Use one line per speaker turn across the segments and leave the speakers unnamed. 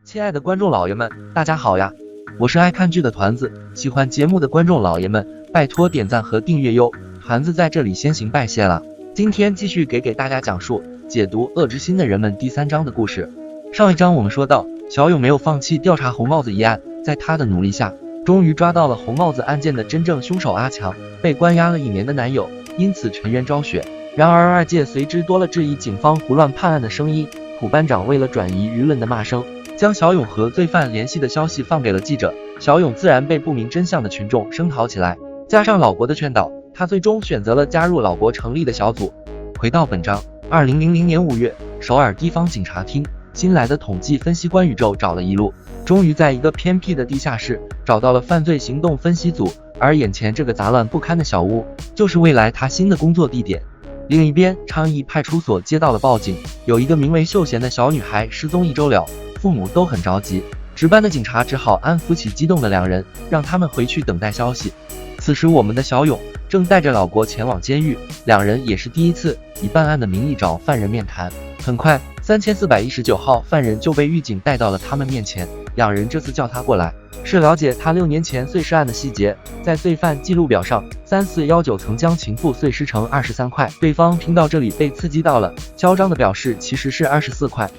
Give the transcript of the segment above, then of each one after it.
亲爱的观众老爷们，大家好呀！我是爱看剧的团子，喜欢节目的观众老爷们，拜托点赞和订阅哟！团子在这里先行拜谢了。今天继续给大家讲述解读《恶之心的人们》第3章的故事。上一章我们说到，小勇没有放弃调查红帽子一案，在他的努力下，终于抓到了红帽子案件的真正凶手阿强，被关押了1年的男友因此沉冤昭雪。然而外界随之多了质疑警方胡乱判案的声音，土班长为了转移舆论的骂声，将小勇和罪犯联系的消息放给了记者，小勇自然被不明真相的群众声讨起来。加上老国的劝导，他最终选择了加入老国成立的小组。回到本章，2000年5月，首尔地方警察厅新来的统计分析官宇宙找了一路，终于在一个偏僻的地下室找到了犯罪行动分析组，而眼前这个杂乱不堪的小屋，就是未来他新的工作地点。另一边，昌邑派出所接到了报警，有一个名为秀贤的小女孩失踪1周了，父母都很着急，值班的警察只好安抚起激动的2人，让他们回去等待消息。此时我们的小勇正带着老国前往监狱，2人也是第一次以办案的名义找犯人面谈。很快3419号犯人就被狱警带到了他们面前，2人这次叫他过来是了解他6年前碎尸案的细节。在罪犯记录表上，3419曾将情妇碎尸成23块，对方听到这里被刺激到了，嚣张的表示其实是24块。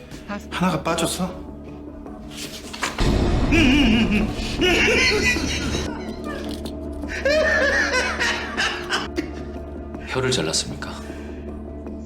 하나가 빠졌어?
혀를 잘랐습니까?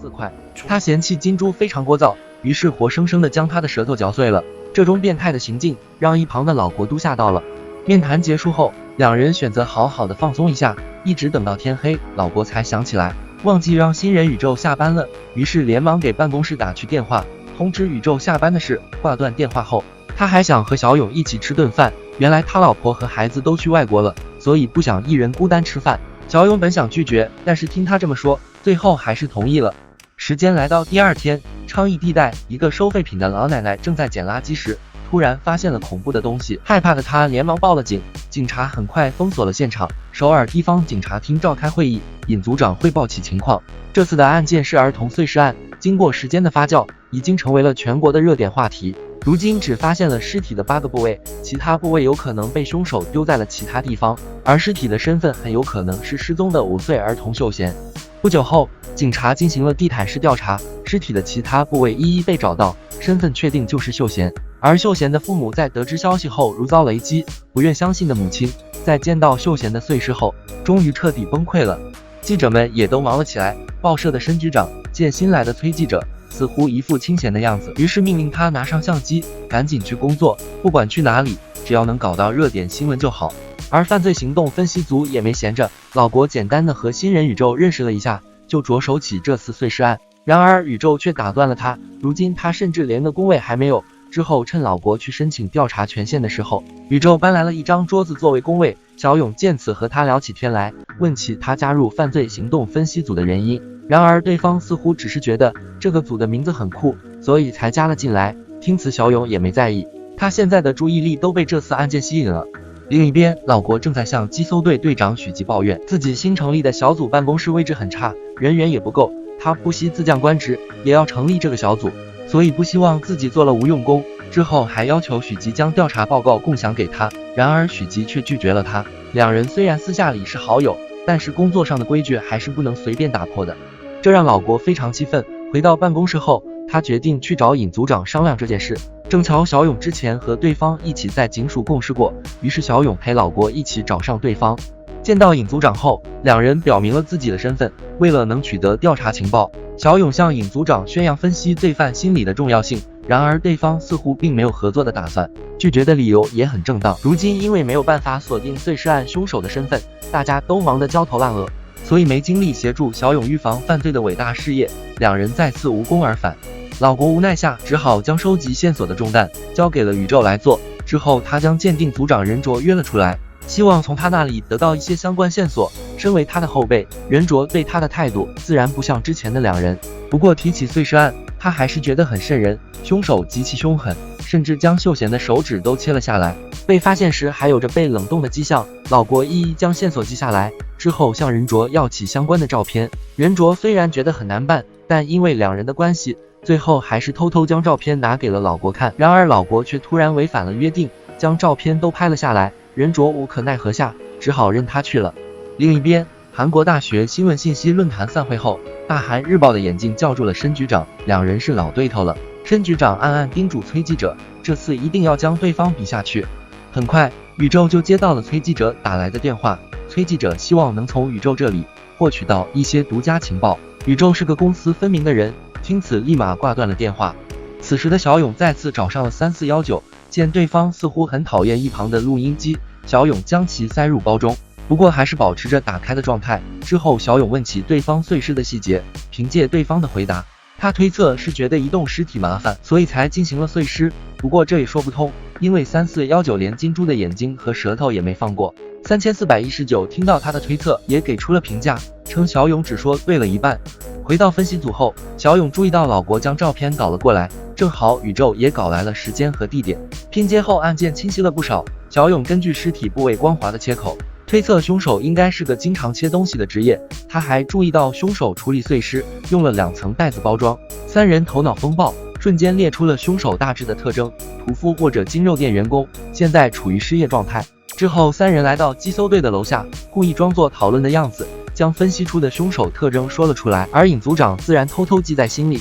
4块。他嫌弃金珠非常聒噪，于是活生生的将他的舌头嚼碎了。这种变态的行径让一旁的老国都吓到了。面谈结束后，2人选择好好的放松一下，一直等到天黑，老国才想起来忘记让新人宇宙下班了，于是连忙给办公室打去电话，通知宇宙下班的事。挂断电话后，他还想和小勇一起吃顿饭，原来他老婆和孩子都去外国了，所以不想一人孤单吃饭。小勇本想拒绝，但是听他这么说，最后还是同意了。时间来到第2天，昌邑地带一个收废品的老奶奶正在捡垃圾时，突然发现了恐怖的东西，害怕的她连忙报了警。警察很快封锁了现场，首尔地方警察厅召开会议，尹组长汇报起情况。这次的案件是儿童碎尸案，经过时间的发酵，已经成为了全国的热点话题。如今只发现了尸体的8个部位，其他部位有可能被凶手丢在了其他地方，而尸体的身份很有可能是失踪的5岁儿童秀贤。不久后，警察进行了地毯式调查，尸体的其他部位一一被找到，身份确定就是秀贤。而秀贤的父母在得知消息后如遭雷击，不愿相信的母亲在见到秀贤的碎尸后，终于彻底崩溃了。记者们也都忙了起来，报社的申局长见新来的崔记者似乎一副清闲的样子，于是命令他拿上相机，赶紧去工作，不管去哪里，只要能搞到热点新闻就好。而犯罪行动分析组也没闲着，老国简单的和新人宇宙认识了一下，就着手起这次碎尸案。然而宇宙却打断了他，如今他甚至连个工位还没有。之后趁老国去申请调查权限的时候，宇宙搬来了一张桌子作为工位，小勇见此和他聊起天来，问起他加入犯罪行动分析组的原因。然而对方似乎只是觉得这个组的名字很酷，所以才加了进来。听此小勇也没在意，他现在的注意力都被这次案件吸引了。另一边，老国正在向机搜队队长许吉抱怨自己新成立的小组办公室位置很差，人员也不够，他不惜自降官职也要成立这个小组，所以不希望自己做了无用功。之后还要求许吉将调查报告共享给他，然而许吉却拒绝了他。2人虽然私下里是好友，但是工作上的规矩还是不能随便打破的，这让老国非常气愤。回到办公室后，他决定去找尹组长商量这件事。正巧小勇之前和对方一起在警署共事过，于是小勇陪老国一起找上对方。见到尹组长后，2人表明了自己的身份。为了能取得调查情报，小勇向尹组长宣扬分析罪犯心理的重要性，然而对方似乎并没有合作的打算，拒绝的理由也很正当。如今因为没有办法锁定碎尸案凶手的身份，大家都忙得焦头烂额，所以没精力协助小勇预防犯罪的伟大事业，2人再次无功而返。老国无奈下只好将收集线索的重担交给了宇宙来做。之后他将鉴定组长任卓约了出来，希望从他那里得到一些相关线索。身为他的后辈，任卓对他的态度自然不像之前的2人。不过提起碎尸案，他还是觉得很瘆人，凶手极其凶狠，甚至将秀贤的手指都切了下来。被发现时还有着被冷冻的迹象，老国一一将线索记下来，之后向任卓要起相关的照片。任卓虽然觉得很难办，但因为两人的关系，最后还是偷偷将照片拿给了老国看。然而老国却突然违反了约定，将照片都拍了下来，人着无可奈何下，只好任他去了。另一边，韩国大学新闻信息论坛散会后，大韩日报的眼镜叫住了申局长，两人是老对头了。申局长暗暗叮嘱崔记者，这次一定要将对方比下去。很快，宇宙就接到了崔记者打来的电话，崔记者希望能从宇宙这里获取到一些独家情报。宇宙是个公私分明的人，听此立马挂断了电话。此时的小勇再次找上了3419，见对方似乎很讨厌一旁的录音机，小勇将其塞入包中，不过还是保持着打开的状态。之后小勇问起对方碎尸的细节，凭借对方的回答，他推测是觉得移动尸体麻烦，所以才进行了碎尸。不过这也说不通，因为3419连金珠的眼睛和舌头也没放过。3419听到他的推测，也给出了评价，称小勇只说对了一半。回到分析组后，小勇注意到老国将照片搞了过来，正好宇宙也搞来了时间和地点，拼接后案件清晰了不少。小勇根据尸体部位光滑的切口，推测凶手应该是个经常切东西的职业。他还注意到凶手处理碎尸用了2层袋子包装。三人头脑风暴，瞬间列出了凶手大致的特征：屠夫或者金肉店员工，现在处于失业状态。之后三人来到机搜队的楼下，故意装作讨论的样子，将分析出的凶手特征说了出来，而尹组长自然偷偷记在心里。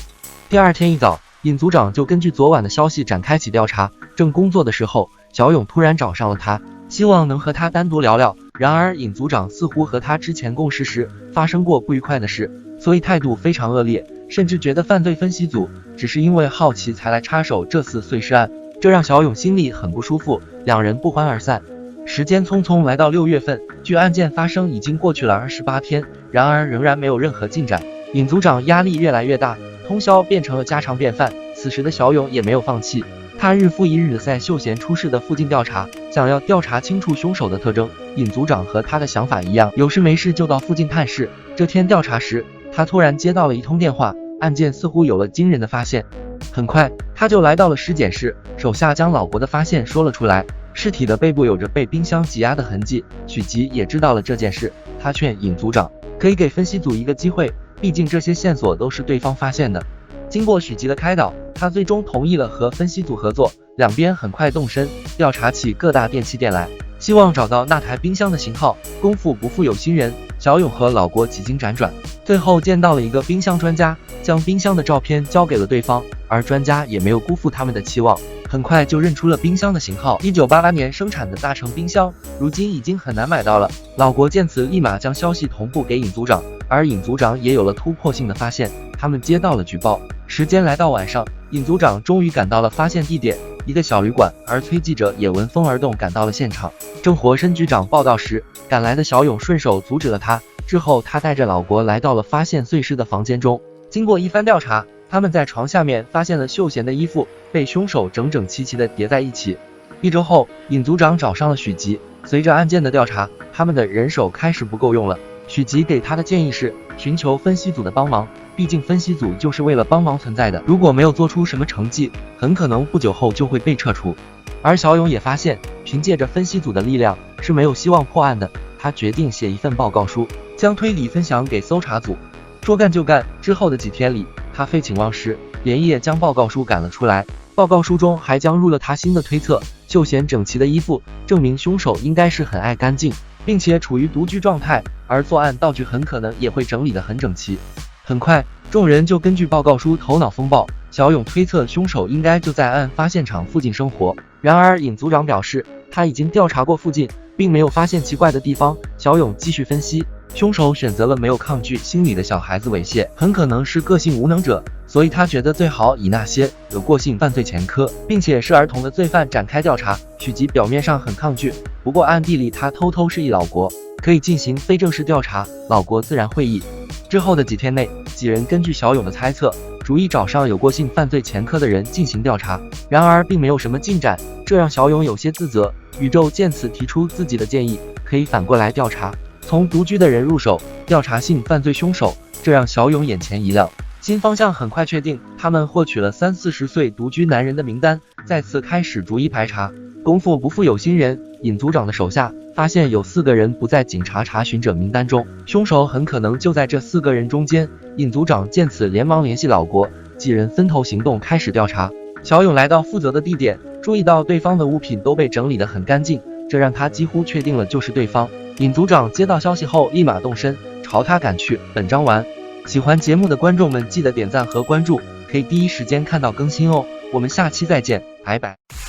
第二天一早，尹组长就根据昨晚的消息展开起调查。正工作的时候，小勇突然找上了他，希望能和他单独聊聊。然而尹组长似乎和他之前共事时发生过不愉快的事，所以态度非常恶劣，甚至觉得犯罪分析组只是因为好奇才来插手这次碎尸案，这让小勇心里很不舒服，两人不欢而散。时间匆匆来到6月份，距案件发生已经过去了28天，然而仍然没有任何进展。尹组长压力越来越大，通宵变成了家常便饭。此时的小勇也没有放弃，他日复一日的在秀贤出事的附近调查，想要调查清楚凶手的特征。尹组长和他的想法一样，有事没事就到附近探视。这天调查时，他突然接到了一通电话，案件似乎有了惊人的发现。很快，他就来到了尸检室，手下将老国的发现说了出来。尸体的背部有着被冰箱挤压的痕迹，许吉也知道了这件事。他劝尹组长可以给分析组一个机会，毕竟这些线索都是对方发现的。经过许吉的开导，他最终同意了和分析组合作。两边很快动身，调查起各大电器店来，希望找到那台冰箱的型号。功夫不负有心人，小勇和老国几经辗转，最后见到了一个冰箱专家，将冰箱的照片交给了对方，而专家也没有辜负他们的期望，很快就认出了冰箱的型号，1988年生产的大成冰箱，如今已经很难买到了。老国见此立马将消息同步给尹组长，而尹组长也有了突破性的发现，他们接到了举报。时间来到晚上，尹组长终于赶到了发现地点，一个小旅馆，而崔记者也闻风而动赶到了现场。正和申局长报告时，赶来的小勇顺手阻止了他，之后他带着老国来到了发现碎尸的房间中。经过一番调查，他们在床下面发现了秀贤的衣服，被凶手整整齐齐地叠在一起。1周后，尹组长找上了许吉，随着案件的调查，他们的人手开始不够用了。许吉给他的建议是寻求分析组的帮忙，毕竟分析组就是为了帮忙存在的，如果没有做出什么成绩，很可能不久后就会被撤除。而小勇也发现，凭借着分析组的力量是没有希望破案的，他决定写一份报告书，将推理分享给搜查组。说干就干，之后的几天里，他废寝忘食，连夜将报告书赶了出来。报告书中还加入了他新的推测，秀贤整齐的衣服证明凶手应该是很爱干净，并且处于独居状态，而作案道具很可能也会整理得很整齐。很快，众人就根据报告书头脑风暴，小勇推测凶手应该就在案发现场附近生活。然而尹组长表示，他已经调查过附近，并没有发现奇怪的地方。小勇继续分析，凶手选择了没有抗拒心理的小孩子猥亵，很可能是个性无能者，所以他觉得最好以那些有过性犯罪前科并且是儿童的罪犯展开调查。许吉表面上很抗拒，不过暗地里他偷偷示意老国可以进行非正式调查，老国自然会意。之后的几天内，几人根据小勇的猜测，逐一找上有过性犯罪前科的人进行调查，然而并没有什么进展，这让小勇有些自责。宇宙见此提出自己的建议，可以反过来调查，从独居的人入手调查性犯罪凶手，这让小勇眼前一亮。新方向很快确定，他们获取了30-40岁独居男人的名单，再次开始逐一排查。功夫不负有心人，尹组长的手下发现有4个人不在警察查询者名单中，凶手很可能就在这4个人中间。尹组长见此连忙联系老国，几人分头行动，开始调查。小勇来到负责的地点，注意到对方的物品都被整理得很干净，这让他几乎确定了就是对方。尹组长接到消息后立马动身，朝他赶去。本章完。喜欢节目的观众们记得点赞和关注，可以第一时间看到更新哦。我们下期再见，拜拜。